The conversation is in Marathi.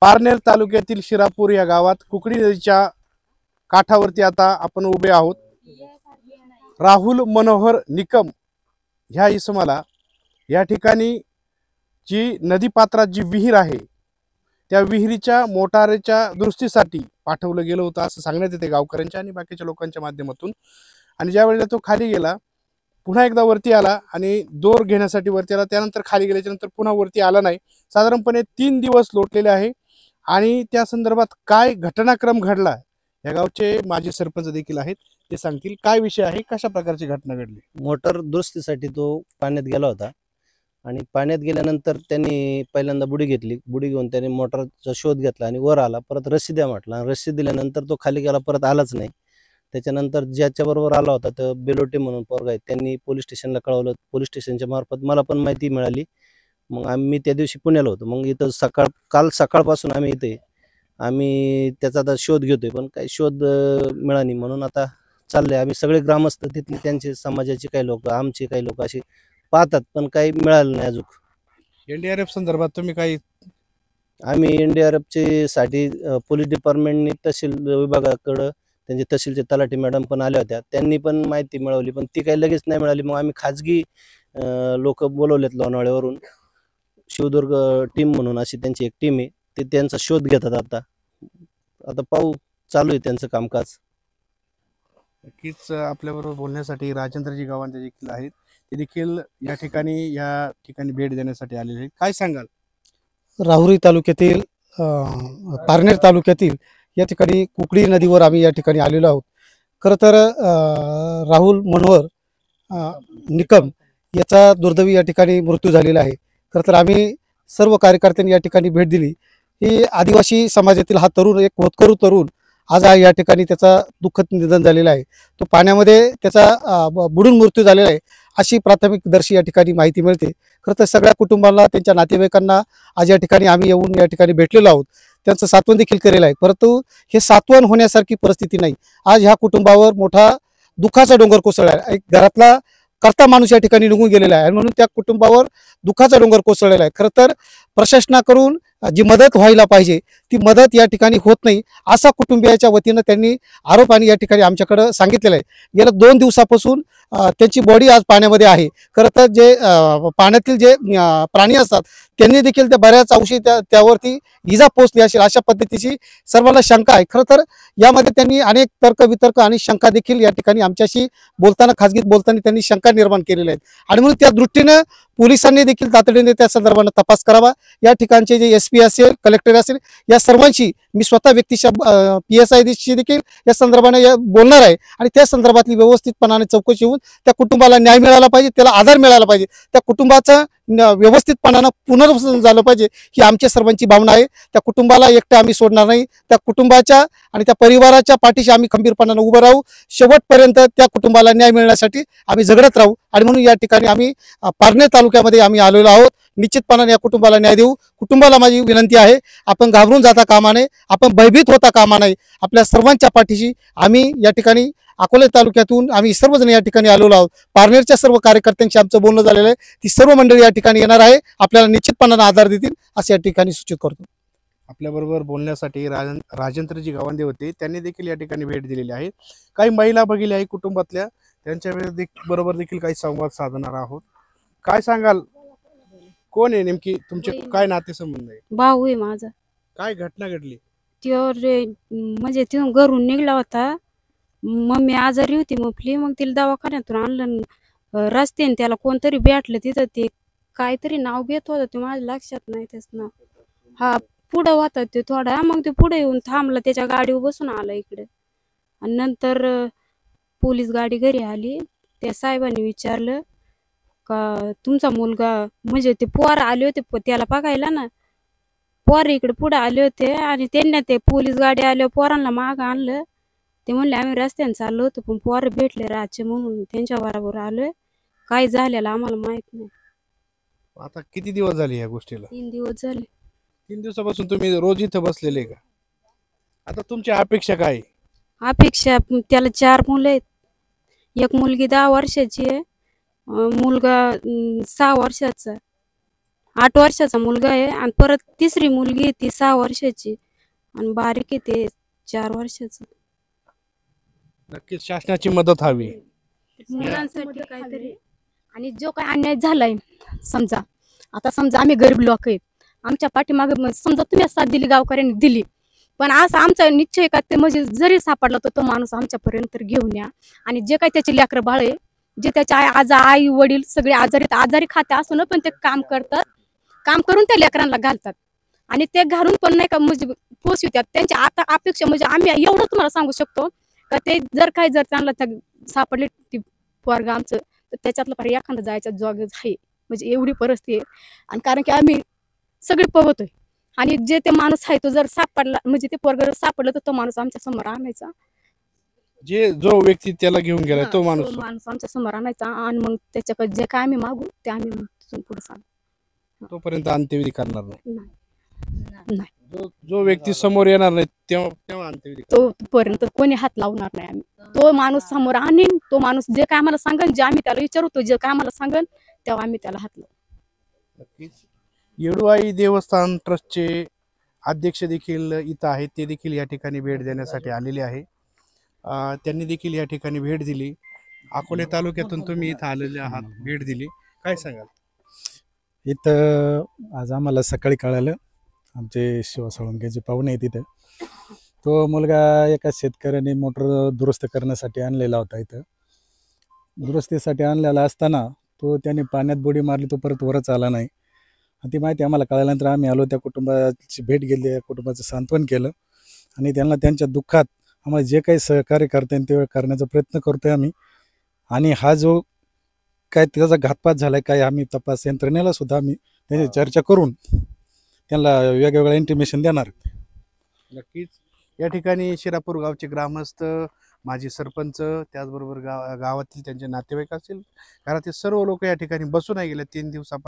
पारनेर तालुक्यातील शिरापूर या गावात कुकडी नदीच्या काठावरती आता आपण उभे आहोत। राहुल मनोहर निकम ह्या इसमाला या ठिकाणी जी नदीपात्रात जी विहीर आहे त्या विहिरीच्या मोटारीच्या दुरुस्तीसाठी पाठवलं गेलं होतं असं सांगण्यात येते गावकऱ्यांच्या आणि बाकीच्या लोकांच्या माध्यमातून। आणि ज्या वेळेला तो खाली गेला पुन्हा एकदा वरती आला आणि दोर घेण्यासाठी वरती आला, त्यानंतर खाली गेल्याच्या नंतर पुन्हा वरती आला नाही। साधारणपणे 3 दिवस लोटलेले आहे आणि त्या संदर्भात काय घटनाक्रम घडला या गावचे माजी सरपंच देखील आहेत, ते सांगतील काय विषय आहे, कशा प्रकारची घटना घडली। मोटर दुरुस्तीसाठी तो पाण्यात गेला होता आणि पाण्यात गेल्यानंतर त्यांनी पहिल्यांदा बुडी घेतली, बुडी घेऊन त्याने मोटरचा शोध घेतला आणि वर आला, परत रस्सी द्या म्हटला, रस्सी दिल्यानंतर तो खाली गेला, परत आलाच नाही। त्याच्यानंतर ज्याच्याबरोबर आला होता तर बेलोटे म्हणून पोरगा आहे, त्यांनी पोलीस स्टेशनला कळवलं, पोलीस स्टेशनच्या मार्फत मला पण माहिती मिळाली। मग आम्ही त्या दिवशी पुण्याला होतो, मग इथं काल सकाळपासून आम्ही त्याचा आता शोध घेतोय, पण काही शोध मिळाला नाही, म्हणून आता चाललंय आम्ही सगळे ग्रामस्थ तिथले, त्यांचे समाजाचे काही लोक, आमचे काही लोक असे पाहतात, पण काही मिळालं नाही अजून। एनडीआरएफ संदर्भात तुम्ही काही आम्ही एनडीआरएफचे साठी पोलीस डिपार्टमेंटनी तहसील विभागाकडं त्यांचे तहसीलचे तलाठी मॅडम पण आल्या होत्या, त्यांनी पण माहिती मिळवली, पण ती काही लगेच नाही मिळाली। मग आम्ही खाजगी लोक बोलवलेत लोणावळ्यावरून, शिवदुर्ग टीम म्हणून अशी त्यांची एक टीम आहे, ते त्यांचा शोध घेतात। आता पाहू, चालू आहे त्यांचं कामकाज। नक्कीच आपल्याबरोबर बोलण्यासाठी राजेंद्रजी गावंडे देखील आहेत, ते देखील या ठिकाणी भेट देण्यासाठी आलेले आहेत। काय सांगाल? राहुरी तालुक्यातील पारनेर तालुक्यातील या ठिकाणी कुकडी नदीवर आम्ही या ठिकाणी आलेलो आहोत। खरं तर राहुल मनोहर निकम याचा दुर्दैवी या ठिकाणी मृत्यू झालेला आहे। खरं तर आम्ही सर्व कार्यकर्त्यांनी या ठिकाणी भेट दिली। ही आदिवासी समाजातील हा तरुण, एक होतकरू तरुण आज या ठिकाणी त्याचा दुःखद निधन झालेलं आहे। तो पाण्यामध्ये त्याचा बुडून मृत्यू झालेला आहे अशी प्राथमिकदर्शी या ठिकाणी माहिती मिळते। खरं तर सगळ्या कुटुंबाला, त्यांच्या नातेवाईकांना आज या ठिकाणी आम्ही येऊन या ठिकाणी भेटलेलो आहोत, त्यांचं सांत्वन देखील केलेलं आहे, परंतु हे सांत्वन होण्यासारखी परिस्थिती नाही। आज ह्या कुटुंबावर मोठा दुःखाचा डोंगर कोसळला आहे। एक घरातला करता माणूस या ठिकाणी निघून गेलेला आहे, म्हणून त्या कुटुंबावर दुःखाचा डोंगर कोसळलेला आहे। खरं तर प्रशासनाकडून जी मदत व्हायला पाहिजे ती मदत या ठिकाणी होत नाही असा कुटुंबियाच्या वतीनं त्यांनी आरोप आणि या ठिकाणी आमच्याकडे सांगितलेलं आहे। गेल्या 2 दिवसापासून त्यांची बॉडी आज पाण्यामध्ये आहे। खरं तर जे पाण्यातील जे प्राणी असतात त्यांनी देखील त्या बऱ्याच अंशी त्यावरती इजा पोचली असेल अशा पद्धतीची सर्वांना शंका आहे। खरं तर यामध्ये त्यांनी अनेक तर्क वितर्क आणि शंका देखील या ठिकाणी आमच्याशी बोलताना, खाजगीत बोलताना त्यांनी शंका निर्माण केलेल्या आहेत आणि म्हणून त्या दृष्टीनं पोलिसांनी देखील तातडीने त्या संदर्भाने तपास करावा। या ठिकाणचे जे SP असेल, कलेक्टर असेल, या सर्वांशी मी स्वतः व्यक्तिशः PSI शी देखील या संदर्भाने बोलणार आहे आणि त्या संदर्भातली व्यवस्थितपणाने चौकशी होऊन त्या कुटुंबाला न्याय मिळाला पाहिजे, त्याला आधार मिळाला पाहिजे, त्या कुटुंबाचं व्यवस्थितपणानं पुनर्वसन झालं पाहिजे ही आमच्या सर्वांची भावना आहे। त्या कुटुंबाला एकटं आम्ही सोडणार नाही, त्या कुटुंबाच्या आणि त्या परिवाराच्या पाठीशी आम्ही खंबीरपणाने उभं राहू, शेवटपर्यंत त्या कुटुंबाला न्याय मिळण्यासाठी आम्ही झगडत राहू। आणि म्हणून या ठिकाणी आम्ही पारनेर तालुक्यामध्ये आम्ही आलेलो आहोत, निश्चितपणाने या कुटुंबाला न्याय देऊ। कुटुंबाला माझी विनंती आहे, आपण घाबरून जाता कामा नये, आपण भयभीत होता कामा नये, आपल्या सर्वांच्या पाठीशी आम्ही या ठिकाणी अकोले तालुक्यातून आम्ही सर्वजण या ठिकाणी आलेलो आहोत। पारनेरच्या सर्व कार्यकर्त्यांशी आमचं बोलणं झालेलं आहे, ती सर्व मंडळी या ठिकाणी येणार आहे, आपल्याला निश्चितपणाने आधार देतील असे या ठिकाणी सूचित करतो। आपल्याबरोबर बोलण्यासाठी राजेंद्रजी गावंडे होते, त्यांनी देखील या ठिकाणी भेट दिलेली आहे। काही महिला भगिनी आहे कुटुंबातल्या, त्यांच्या बरोबर देखील काही संवाद साधणार आहोत। काय सांगाल, कोण आहे नेमकी, तुमचे काय नातेसंबंध आहे? भाऊ आहे माझा। काय घटना घडली? म्हणजे तिथून घरून निघला होता, मम्मी आजारी होती मुफली, मग तिला दवाखान्यातून आणलं, रस्त्याने त्याला कोणतरी भेटलं तिथं, ते काहीतरी नाव घेत होतं, ते माझ्या लक्षात नाही त्याचं नाव। हा पुढं होता ते थोडा, मग ते पुढे येऊन थांबला, त्याच्या गाडीवर बसून आला इकडे आणि नंतर पोलीस गाडी घरी आली। त्या साहेबांनी विचारलं का तुमचा मुलगा, म्हणजे ते पोर आले होते त्याला बघायला ना, पोर इकडे पुढे आले होते आणि त्यांना ते पोलीस गाडी आल्यावर पोरांना मागं आणलं। ते म्हणले आम्ही रस्त्याने चाललो होतो, पण पोर भेटले रातचे म्हणून त्यांच्या बरोबर आलोय, काय झालेलं आम्हाला माहित नाही। आता किती दिवस झाले या गोष्टीला? 3 दिवस झाले। 3 दिवसापासून तुम्ही रोज इथं बसलेले का? आता तुमची अपेक्षा काय? अपेक्षा, त्याला 4 मुलं आहेत, एक मुलगी 10 वर्षाची आहे, मुलगा 6 वर्षाचा 8 वर्षाचा मुलगा आहे आणि परत तिसरी मुलगी आहे ती 6 वर्षाची आणि बारीक आहे ते 4 वर्षाचं. नक्कीच शासनाची मदत हवी. मुलांसाठी काहीतरी आणि जो काय अन्याय झालाय, समजा आम्ही गरीब लोक आहेत, आमच्या पाठीमागे समजा तुम्ही साथ दिली, गावकऱ्यांनी दिली, पण असं आमचा निश्चय का ते म्हणजे जरी सापडला तर तो माणूस आमच्यापर्यंत घेऊन या. आणि जे काही त्याची लेकरं बाळ आहे, जे त्याच्या आई वडील सगळे आजारी खाते असून पण ते काम करतात, काम करून त्या लेकरांना घालतात आणि ते घालून पण नाही का म्हणजे पोचवितात. त्यांची आता अपेक्षा म्हणजे आम्ही एवढं तुम्हाला सांगू शकतो का ते जर त्यांना सापडले ती पोरगा आमचं, तर त्याच्यातलं फार एखादा जायचा जॉग आहे, म्हणजे एवढी परिस्थिती आहे. आणि कारण की आम्ही सगळे पवतोय आणि जे ते माणूस आहे तो जर सापडला, म्हणजे ते पोरगा जर सापडलं तर तो माणूस आमच्या समोर आणायचा. जो व्यक्ती त्याला घेऊन गेला तो माणूस आमच्या समोर आणायचा आणि मग त्याच्याकडे जे काय आम्ही मागू ते आम्ही तिथून पुढे सांगू. तोपर्यंत अंत्यविधी करणार नाही. नाही, जो व्यक्ती समोर येणार नाही तेव्हा अंत्यविधी तोपर्यंत कोणी हात लावणार नाही आम्ही. तो माणूस समोर आणीन, तो माणूस जे काय आम्हाला सांगन, जे आम्ही त्याला विचारतो, जे काय आम्हाला सांगन तेव्हा आम्ही त्याला हात लावू. नक्कीच. येडूबाई देवस्थान ट्रस्टचे अध्यक्ष देखील इथं आहेत, ते देखील या ठिकाणी भेट देण्यासाठी आलेले आहे. त्यांनी देखील या ठिकाणी भेट दिली. अकोले तालुक्यातून तुम्ही इथं आलेले आहात, भेट दिली, काय सांगाल? इथं आज आम्हाला सकाळी कळालं, आमचे शिवा साळुंकेचे पाहुणे आहेत तिथं. तो मुलगा एका शेतकऱ्याने मोटर दुरुस्त करण्यासाठी आणलेला होता. इथं दुरुस्तीसाठी आणलेला असताना त्याने पाण्यात बुडी मारली, तो परत वरच आला नाही. ती माहिती आम्हाला कळाल्यानंतर आम्ही आलो, त्या कुटुंबाची भेट घेतली, कुटुंबाचं सांत्वन केलं आणि त्यांना त्यांच्या दुःखात आम्हाला जे काही सहकार्य करता येईल ते करण्याचा प्रयत्न करतोय आम्ही. आणि हा जो काय त्याचा घातपात झाला आहे काय, आम्ही तपास यंत्रणेला सुद्धा आम्ही त्यांची चर्चा करून त्यांना वेगवेगळ्या इंटिमेशन देणार. नक्कीच. या ठिकाणी शिरापूर गावचे ग्रामस्थ, माजी सरपंच, त्याचबरोबर गावातील त्यांचे नातेवाईक असतील, घरातील सर्व लोक या ठिकाणी बसून गेले 3 दिवसापासून.